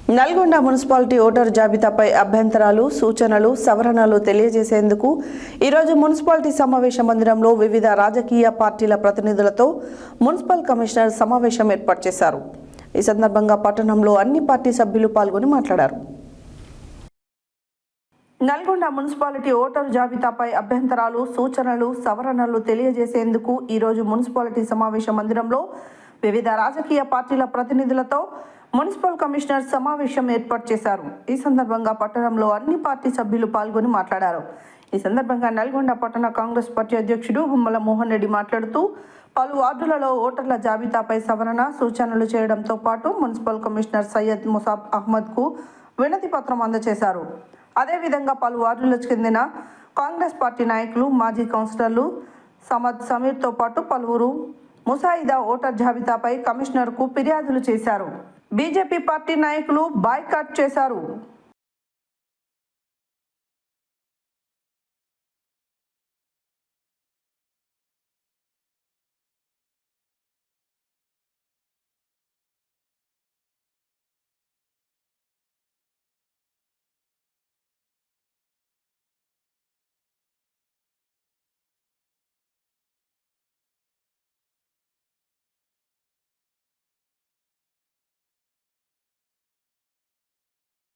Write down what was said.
Nalgonda municipality voter జాబితాపై అభ్యంతరాలు, సూచనలు, సవరణలు తెలియజేసేందుకు ఈరోజు మున్సిపాలిటీ సమావేశ మందిరంలో వివిధ రాజకీయ పార్టీల ప్రతినిధులతో మున్సిపల్ కమిషనర్ సమావేశం ఏర్పాటు చేశారు. ఈ సందర్భంగా పట్టణంలో అన్ని పార్టీ సభ్యులు పాల్గొని మాట్లాడారు. నల్గొండ మున్సిపాలిటీ ఓటరు జాబితాపై అభ్యంతరాలు, సూచనలు, సవరణలు తెలియజేసేందుకు ఈరోజు మున్సిపాలిటీ సమావేశ మందిరంలో వివిధ రాజకీయ పార్టీల ప్రతినిధులతో మున్సిపల్ కమిషనర్ సమావేశం ఏర్పాటు చేశారు. ఈ సందర్భంగా పట్టణంలో అన్ని పార్టీ సభ్యులు పాల్గొని మాట్లాడారు. ఈ సందర్భంగా నల్గొండ పట్టణ కాంగ్రెస్ పార్టీ అధ్యక్షుడు గుమ్మల మోహన్ రెడ్డి మాట్లాడుతూ పలు వార్డులలో ఓటర్ల జాబితాపై సవరణ, సూచనలు చేయడంతో పాటు మున్సిపల్ కమిషనర్ సయ్యద్ ముసాబ్ అహ్మద్కు వినతి పత్రం అందజేశారు. అదేవిధంగా పలు వార్డులకు చెందిన కాంగ్రెస్ పార్టీ నాయకులు, మాజీ కౌన్సిలర్లు సమద్ సమీర్తో పాటు పలువురు ముసాయిదా ఓటర్ జాబితాపై కమిషనర్కు ఫిర్యాదులు చేశారు. బీజేపీ పార్టీ నాయకులు బాయ్కాట్ చేశారు.